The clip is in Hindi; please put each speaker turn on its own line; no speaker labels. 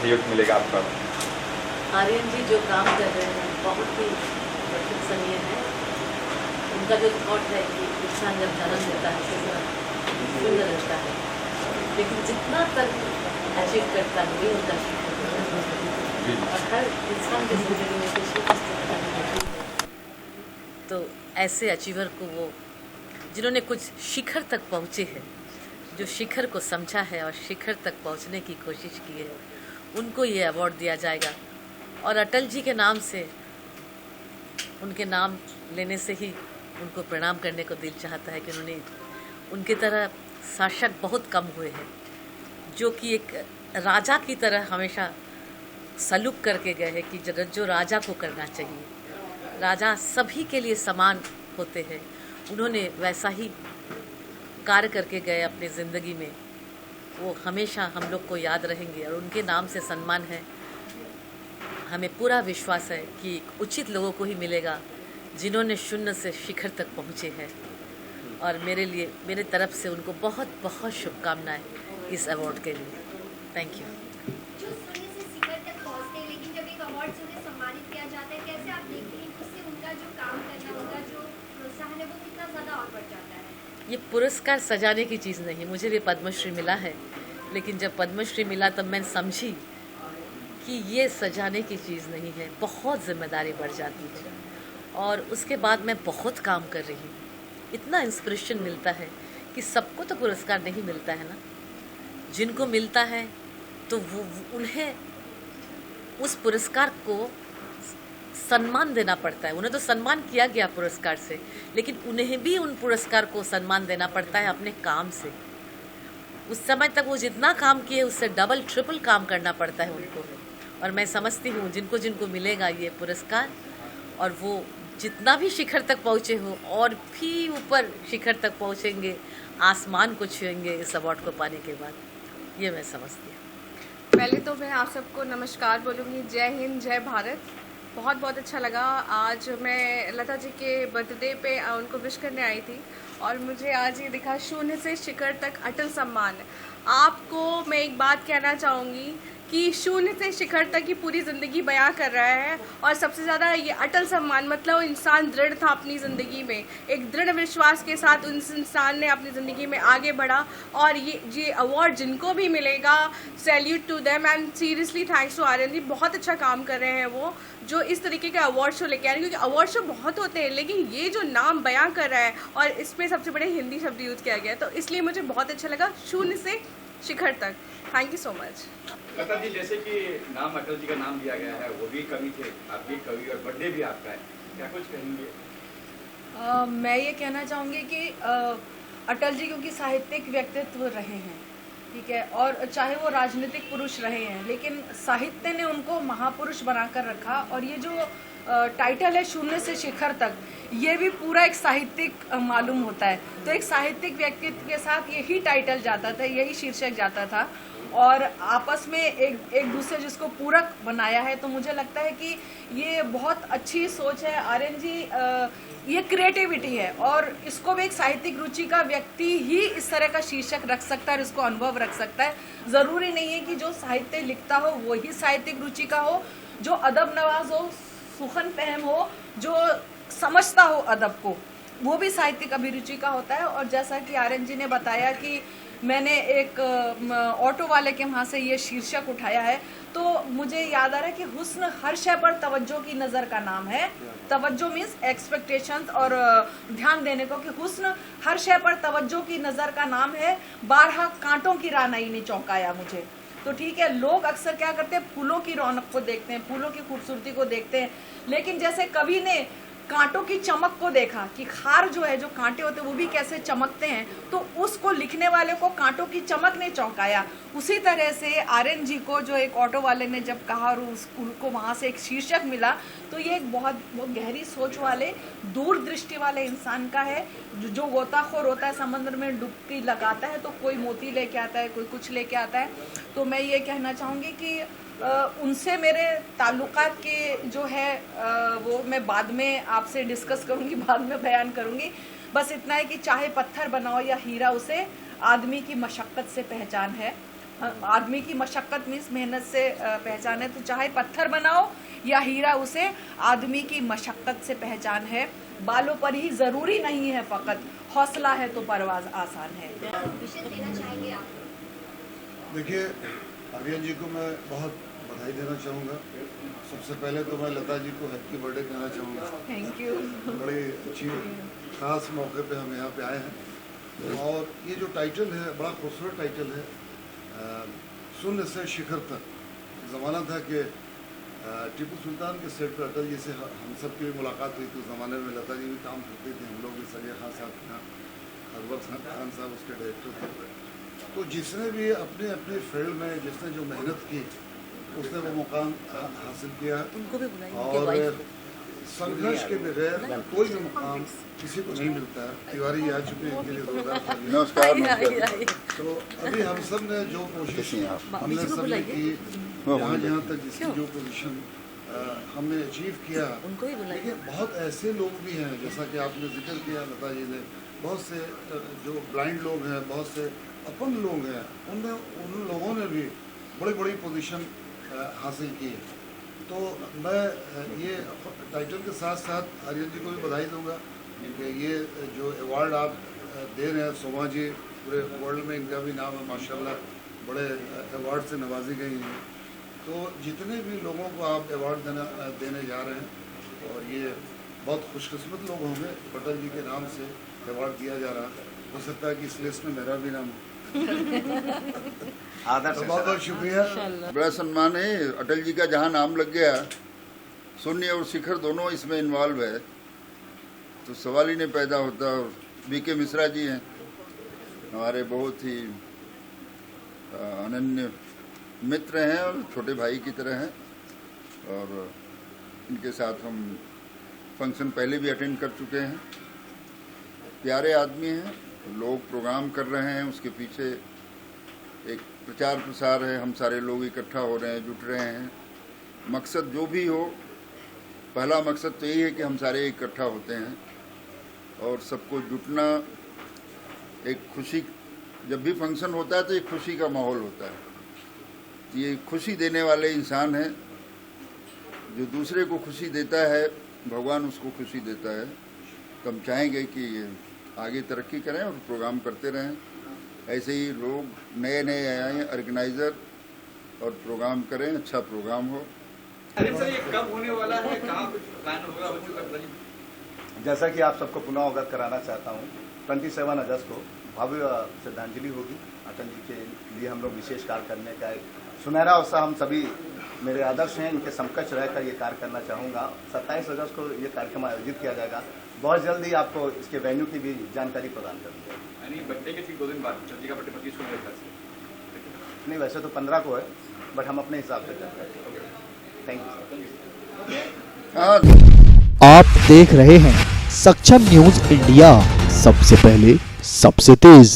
सहयोग मिलेगा आपका?
आर्यन जी जो काम कर रहे हैं बहुत ही प्रशंसनीय है। उनका जो थॉट है कि इंसान जब जन्म लेता है तो सुंदर रहता है, लेकिन जितना तक अचीव करता है वही उनका और हर इंसान की जिंदगी में कुछ तो ऐसे अचीवर को वो जिन्होंने कुछ शिखर तक पहुँचे हैं, जो शिखर को समझा है और शिखर तक पहुँचने की कोशिश की है, उनको ये अवार्ड दिया जाएगा। और अटल जी के नाम से, उनके नाम लेने से ही उनको प्रणाम करने को दिल चाहता है कि उन्होंने उनकी तरह शासक बहुत कम हुए हैं, जो कि एक राजा की तरह हमेशा सलूक करके गए हैं कि जो राजा को करना चाहिए। राजा सभी के लिए समान होते हैं, उन्होंने वैसा ही कार्य करके गए अपनी ज़िंदगी में। वो हमेशा हम लोग को याद रहेंगे और उनके नाम से सम्मान है। हमें पूरा विश्वास है कि उचित लोगों को ही मिलेगा जिन्होंने शून्य से शिखर तक पहुँचे हैं। और मेरे तरफ से उनको बहुत बहुत शुभकामनाएं इस अवार्ड के लिए। Thank you.
जो शून्य से शिखर तक पहुंचते हैं, लेकिन जब एक अवार्ड से उन्हें सम्मानित किया जाता है, कैसे आप देखते हैं उससे उनका जो काम करना, उनका जो प्रोत्साहन है वो कितना ज़्यादा और बढ़ जाता है?
ये पुरस्कार सजाने की चीज़ नहीं। मुझे भी पद्मश्री मिला है, लेकिन जब पद्मश्री मिला तब मैं समझी कि ये सजाने की चीज़ नहीं है, बहुत जिम्मेदारी बढ़ जाती है। और उसके बाद मैं बहुत काम कर रही हूँ, इतना इंस्पिरेशन मिलता है कि सबको तो पुरस्कार नहीं मिलता है ना। जिनको मिलता है तो वो उन्हें उस पुरस्कार को सम्मान देना पड़ता है। उन्हें तो सम्मान किया गया पुरस्कार से, लेकिन उन्हें भी उन पुरस्कार को सम्मान देना पड़ता है अपने काम से। उस समय तक वो जितना काम किए उससे डबल ट्रिपल काम करना पड़ता है उनको। और मैं समझती हूँ जिनको जिनको मिलेगा ये पुरस्कार, और वो जितना भी शिखर तक पहुँचे हो और भी ऊपर शिखर तक पहुँचेंगे, आसमान को छुएंगे इस अवार्ड को पाने के बाद, ये मैं समझती हूँ।
पहले तो मैं आप सबको नमस्कार बोलूँगी। जय हिंद, जय भारत। बहुत बहुत अच्छा लगा। आज मैं लता जी के बर्थडे पे उनको विश करने आई थी और मुझे आज ये दिखा शून्य से शिखर तक अटल सम्मान। आपको मैं एक बात कहना चाहूँगी कि शून्य से शिखर तक की पूरी ज़िंदगी बयां कर रहा है, और सबसे ज़्यादा ये अटल सम्मान मतलब इंसान दृढ़ था अपनी ज़िंदगी में, एक दृढ़ विश्वास के साथ उस इंसान ने अपनी ज़िंदगी में आगे बढ़ा। और ये अवार्ड जिनको भी मिलेगा, salute to them and seriously thanks to Aryan ji. बहुत अच्छा काम कर रहे हैं वो, जो इस तरीके के अवार्ड शो लेके आ रहे हैं, क्योंकि अवार्ड शो बहुत होते हैं लेकिन ये जो नाम बयां कर रहा है और इसमें सबसे बड़े हिंदी शब्द यूज़ किया गया है, तो इसलिए मुझे बहुत अच्छा लगा। शून्य से शिखर तक। Thank you so much.
Lata ji, जैसे कि नाम अटल जी का नाम दिया गया है, वो भी कवि थे, आप भी कवि, और बर्थडे भी आपका है, क्या कुछ कहेंगे?
मैं ये कहना चाहूँगी कि अटल जी क्योंकि साहित्यिक व्यक्तित्व रहे हैं, ठीक है, और चाहे वो राजनीतिक पुरुष रहे हैं, लेकिन साहित्य ने उनको महापुरुष बनाकर रखा। और ये जो टाइटल है शून्य से शिखर तक, ये भी पूरा एक साहित्यिक मालूम होता है। तो एक साहित्यिक व्यक्तित्व के साथ यही टाइटल जाता था, यही शीर्षक जाता था, और आपस में एक दूसरे जिसको पूरक बनाया है। तो मुझे लगता है कि ये बहुत अच्छी सोच है आर्यन जी, ये क्रिएटिविटी है, और इसको भी एक साहित्यिक रुचि का व्यक्ति ही इस तरह का शीर्षक रख सकता है, इसको अनुभव रख सकता है। ज़रूरी नहीं है कि जो साहित्य लिखता हो वो ही साहित्यिक रुचि का हो, जो अदब नवाज हो, सुखन फहम हो, जो समझता हो अदब को, वो भी साहित्यिक अभिरुचि का होता है। और जैसा कि आर्यन जी ने बताया कि मैंने एक ऑटो वाले के वहाँ से ये शीर्षक उठाया है, तो मुझे याद आ रहा है कि हुस्न हर शय पर तवज्जो की नज़र का नाम है। तवज्जो मीन्स एक्सपेक्टेशंस और ध्यान देने को, कि हुस्न हर शय पर तवज्जो की नज़र का नाम है, बारहा कांटों की रानाई ने चौंकाया मुझे। तो ठीक है, लोग अक्सर क्या करते हैं, फूलों की रौनक को देखते हैं, फूलों की खूबसूरती को देखते हैं, लेकिन जैसे कवि ने कांटों की चमक को देखा कि खार जो है, जो कांटे होते हैं वो भी कैसे चमकते हैं, तो उसको लिखने वाले को कांटों की चमक ने चौंकाया। उसी तरह से आर्यन जी को जो एक ऑटो वाले ने जब कहा और उनको वहाँ से एक शीर्षक मिला, तो ये एक बहुत गहरी सोच वाले, दूरदृष्टि वाले इंसान का है। जो गोताखोर होता है, समंदर में डुबकी लगाता है, तो कोई मोती लेके आता है, कोई कुछ लेके आता है। तो मैं ये कहना चाहूँगी कि उनसे मेरे ताल्लुकात के जो है वो मैं बाद में आपसे डिस्कस करूंगी, बाद में बयान करूंगी। बस इतना है कि चाहे पत्थर बनाओ या हीरा, उसे आदमी की मशक्क़त से पहचान है। आदमी की मशक्क़त मीन्स मेहनत से पहचान है। तो चाहे पत्थर बनाओ या हीरा, उसे आदमी की मशक्क़त से पहचान है। बालों पर ही ज़रूरी नहीं है फ़कत, हौसला है तो परवाज़ आसान है।
विशेष देना चाहेंगे आप?
देखिए, आर्यन जी को मैं बहुत बधाई देना चाहूँगा। सबसे पहले तो मैं लता जी को हैप्पी बर्थडे कहना चाहूँगा।
Thank you.
बड़ी अच्छी खास मौके पे हम यहाँ पे आए हैं। और ये जो टाइटल है, बड़ा खूबसूरत टाइटल है, शून्य से शिखर तक। ज़माना था कि टीपू सुल्तान के सेट पर अटल जी से हम सब की भी मुलाकात हुई थी। उस ज़माने में लता जी भी काम करती थी, हम लोग भी, सरिया खान साहब के यहाँ, अकबर खान साहब उसके डायरेक्टर थे। तो जिसने भी अपने अपने फील्ड में जिसने जो मेहनत की, उसने वो मुकाम हासिल किया।
उनको भी बुलाइए,
और संघर्ष के बगैर कोई भी मुकाम किसी को नहीं मिलता है। तिवारी आ चुके हैं, इनके लिए जोरदार तालियां।
नमस्कार।
तो अभी हम सब ने जो कोशिश हमने सब ने की, जहाँ तक जिसकी जो पोजीशन हमने अचीव किया,
उनको ही बुलाइए।
लेकिन बहुत ऐसे लोग भी हैं, जैसा कि आपने जिक्र किया लता जी ने, बहुत से जो ब्लाइंड लोग हैं, बहुत से अपंग लोग हैं, उन लोगों ने भी बड़ी बड़ी पोजीशन हासिल की है। तो मैं ये टाइटल के साथ साथ आर्यन जी को भी बधाई दूंगा कि ये जो अवार्ड आप दे रहे हैं, शोभा जी, पूरे वर्ल्ड में इनका भी नाम है माशाल्लाह, बड़े अवार्ड से नवाजी गई हैं। तो जितने भी लोगों को आप अवार्ड देने जा रहे हैं, और ये बहुत खुशकिस्मत लोग होंगे, पटेल जी के नाम से अवार्ड दिया जा रहा है। हो सकता है कि इस लिस्ट में मेरा भी नाम हो। तो बहुत बहुत शुक्रिया।
बड़ा सम्मान है। अटल जी का जहाँ नाम लग गया, शून्य और शिखर दोनों इसमें इन्वॉल्व है, तो सवाल ही नहीं पैदा होता। और बीके मिश्रा जी हैं हमारे बहुत ही अनन्य मित्र हैं और छोटे भाई की तरह हैं, और इनके साथ हम फंक्शन पहले भी अटेंड कर चुके हैं। प्यारे आदमी हैं, लोग प्रोग्राम कर रहे हैं, उसके पीछे एक प्रचार प्रसार है, हम सारे लोग इकट्ठा हो रहे हैं, जुट रहे हैं। मकसद जो भी हो, पहला मकसद तो यही है कि हम सारे इकट्ठा होते हैं, और सबको जुटना, एक खुशी, जब भी फंक्शन होता है तो एक खुशी का माहौल होता है। ये खुशी देने वाले इंसान हैं, जो दूसरे को खुशी देता है, भगवान उसको खुशी देता है। तो हम चाहेंगे कि ये आगे तरक्की करें और प्रोग्राम करते रहें। ऐसे ही लोग नए नए आए, ऑर्गेनाइज़र, और प्रोग्राम करें, अच्छा प्रोग्राम हो।
अरे सर, ये कब होने वाला है, कहाँ कुछ प्लान होगा, हो चुका?
जैसा कि आप सबको पुनः अवगत कराना चाहता हूँ, 27 अगस्त को भव्य श्रद्धांजलि होगी। अटल जी के लिए हम लोग विशेष कार्य करने का एक सुनहरा अवसर, हम सभी मेरे आदर्श हैं, इनके समकक्ष रहकर ये कार्य करना चाहूँगा। 27 अगस्त को ये कार्यक्रम आयोजित किया जाएगा। बहुत जल्द ही आपको इसके वेन्यू की भी जानकारी प्रदान करूँगा।
यानी बर्थडे के ठीक 2 दिन बाद, अटल जी का बर्थडे 25 को मेरे ख्याल से।
नहीं, वैसे तो 15 को है, बट हम अपने हिसाब से करते हैं। Thank you.
हाँ,
आप देख रहे हैं सक्षम न्यूज इंडिया, सबसे पहले सबसे तेज।